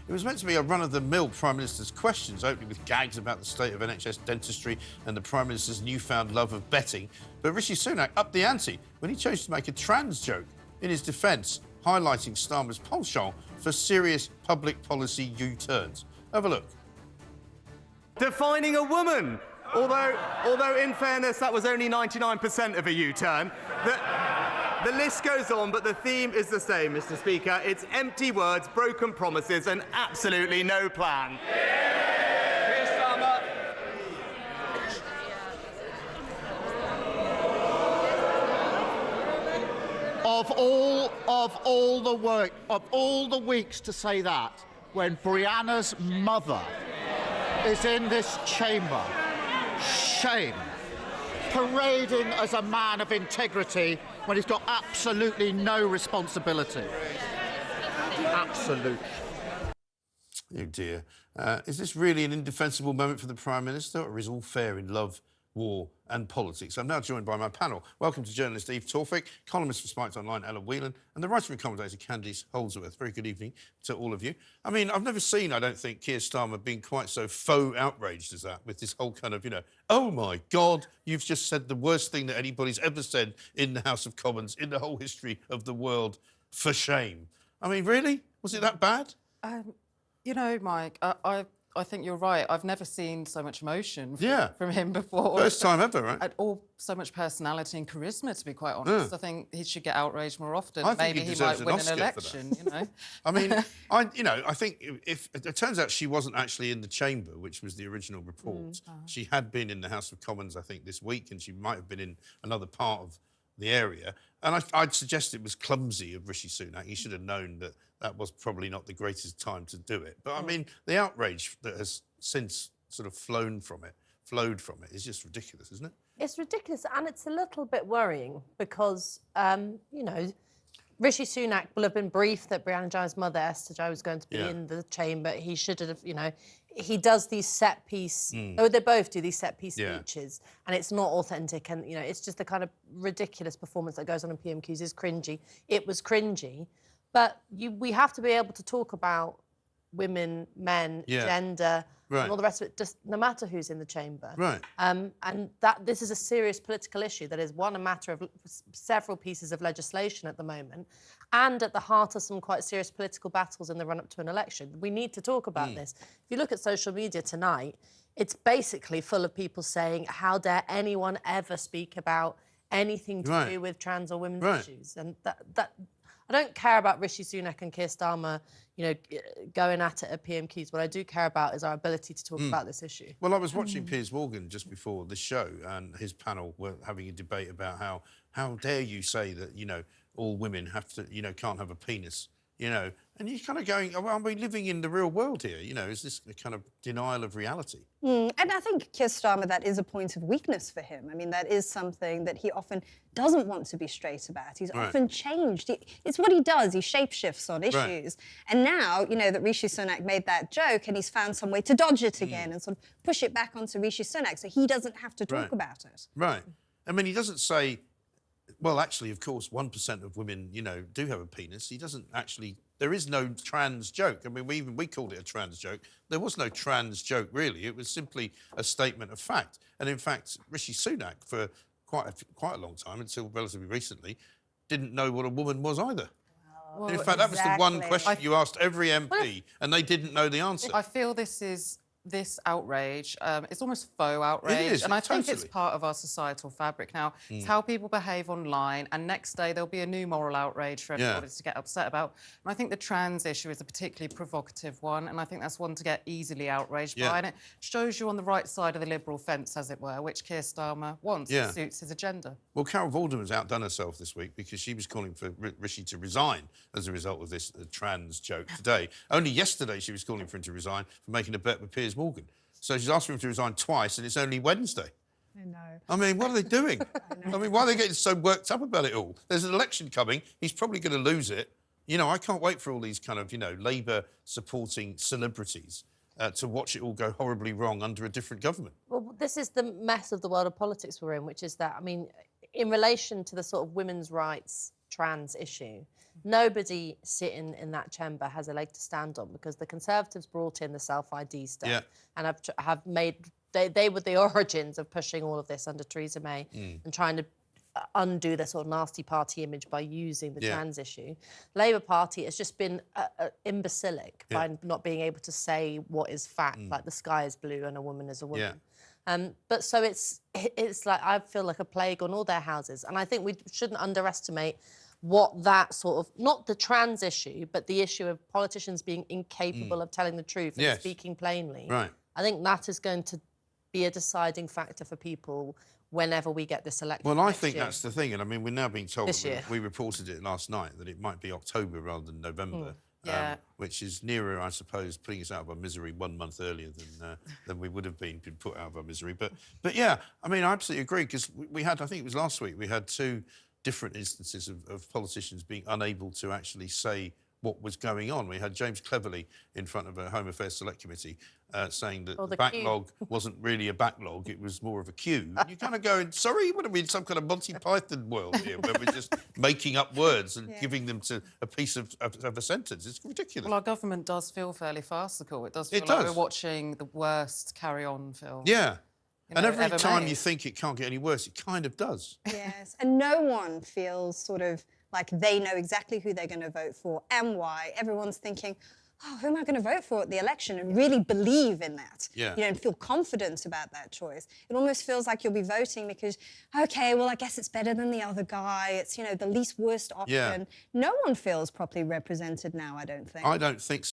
It was meant to be a run-of-the-mill Prime Minister's questions, opening with gags about the state of NHS dentistry and the Prime Minister's newfound love of betting. But Rishi Sunak upped the ante when he chose to make a trans joke in his defence, highlighting Starmer's penchant for serious public policy U-turns. Have a look. Defining a woman. Although in fairness, that was only 99% of a U-turn. The list goes on, but the theme is the same, Mr. Speaker. It's empty words, broken promises, and absolutely no plan. Keir Starmer. Of all the weeks to say that, when Brianna's mother is in this chamber, shame, parading as a man of integrity when he's got absolutely no responsibility. Absolute. Oh dear. Is this really an indefensible moment for the Prime Minister, or is all fair in love, war and politics? I'm now joined by my panel. Welcome to journalist Eve Torfick, columnist for Spiked Online, Ella Whelan, and the writer and commentator Candice Holdsworth. Very good evening to all of you. I mean, I've never seen, I don't think, Keir Starmer being quite so faux outraged as that, with this whole kind of, oh my God, you've just said the worst thing that anybody's ever said in the House of Commons in the whole history of the world. For shame. I mean, really? Was it that bad? Mike, I think you're right. I've never seen so much emotion from him before. First time ever, right? Or so much personality and charisma, to be quite honest. I think he should get outraged more often. Maybe he might win an election, I mean, I think if it turns out she wasn't actually in the chamber, which was the original report. She had been in the House of Commons, I think, this week, and she might have been in another part of the area. And I'd suggest it was clumsy of Rishi Sunak. He should have known that that was probably not the greatest time to do it. But, I mean, the outrage that has since sort of flowed from it, is just ridiculous, isn't it? It's ridiculous, and it's a little bit worrying because, Rishi Sunak will have been briefed that Brianna Ghey's mother, Esther Ghey, was going to be in the chamber. He should have, he does these set-piece... they both do these set-piece speeches, and it's not authentic, and, it's just the kind of ridiculous performance that goes on in PMQs is cringy. It was cringy, but we have to be able to talk about women, men, gender... and all the rest of it, just no matter who's in the chamber. Right. And that this is a serious political issue that is, one, a matter of several pieces of legislation at the moment, and at the heart of some quite serious political battles in the run-up to an election. We need to talk about this. If you look at social media tonight, it's basically full of people saying, how dare anyone ever speak about anything to do with trans or women's issues? And that I don't care about Rishi Sunak and Keir Starmer, going at it at PMQs. What I do care about is our ability to talk about this issue. Well, I was watching Piers Morgan just before the show, and his panel were having a debate about how dare you say that, all women have to, can't have a penis, and you're kind of going, well, are we living in the real world here? Is this a kind of denial of reality? And I think Keir Starmer, that is a point of weakness for him. I mean, that is something that he often doesn't want to be straight about. He's often changed. It's what he does. He shapeshifts on issues. And now, that Rishi Sunak made that joke and he's found some way to dodge it again and sort of push it back onto Rishi Sunak so he doesn't have to talk about it. Right. I mean, he doesn't say, well, actually, of course, 1% of women, do have a penis. He doesn't actually... There is no trans joke. I mean, we called it a trans joke. There was no trans joke, really. It was simply a statement of fact. And, in fact, Rishi Sunak, for quite a long time, until relatively recently, didn't know what a woman was either. Well, in fact, that was the one question you asked every MP, and they didn't know the answer. I feel this outrage, it's almost faux outrage. It is, and I think it's part of our societal fabric now. It's how people behave online, and next day there'll be a new moral outrage for everybody to get upset about. And I think the trans issue is a particularly provocative one, and I think that's one to get easily outraged by. And it shows you on the right side of the Liberal fence, as it were, which Keir Starmer wants. It suits his agenda. Well, Carol Vorderman's outdone herself this week because she was calling for Rishi to resign as a result of this trans joke today. Only yesterday she was calling for him to resign for making a bet with Piers Morgan. So she's asked for him to resign twice, and it's only Wednesday. I know. I mean, what are they doing? I mean, why are they getting so worked up about it all? There's an election coming. He's probably going to lose it. I can't wait for all these kind of, Labour-supporting celebrities to watch it all go horribly wrong under a different government. Well, this is the mess of the world of politics we're in, which is that, I mean, in relation to the sort of women's rights trans issue, nobody sitting in that chamber has a leg to stand on, because the Conservatives brought in the self-ID stuff and have made... They were the origins of pushing all of this under Theresa May and trying to undo the sort of nasty party image by using the trans issue. Labour Party has just been imbecilic by not being able to say what is fact, like the sky is blue and a woman is a woman. But so it's like, I feel like a plague on all their houses. And I think we shouldn't underestimate what that sort of, not the trans issue, but the issue of politicians being incapable of telling the truth and speaking plainly. Right. I think that is going to be a deciding factor for people whenever we get this election. Well, I think that's the thing. And I mean, we're now being told, This year. we reported it last night, that it might be October rather than November. Which is nearer, I suppose, putting us out of our misery 1 month earlier than we would have been put out of our misery. But yeah, I mean, I absolutely agree, because we had, I think it was last week, we had 2 different instances of politicians being unable to actually say what was going on. We had James Cleverly in front of a Home Affairs Select Committee saying that the backlog wasn't really a backlog, it was more of a queue. And you're kind of going, sorry, what are we in some kind of Monty Python world here, where we're just making up words and giving them to a piece of a sentence? It's ridiculous. Well, our government does feel fairly farcical. It does feel like we're watching the worst carry-on film. Yeah. You And know, every ever time made. you think it can't get any worse, it kind of does. Yes, and no one feels sort of like they know exactly who they're going to vote for and why. Everyone's thinking, oh, who am I going to vote for at the election, and really believe in that, you know, and feel confident about that choice. It almost feels like you'll be voting because, okay, well, I guess it's better than the other guy. It's, you know, the least worst option. No one feels properly represented now, I don't think. I don't think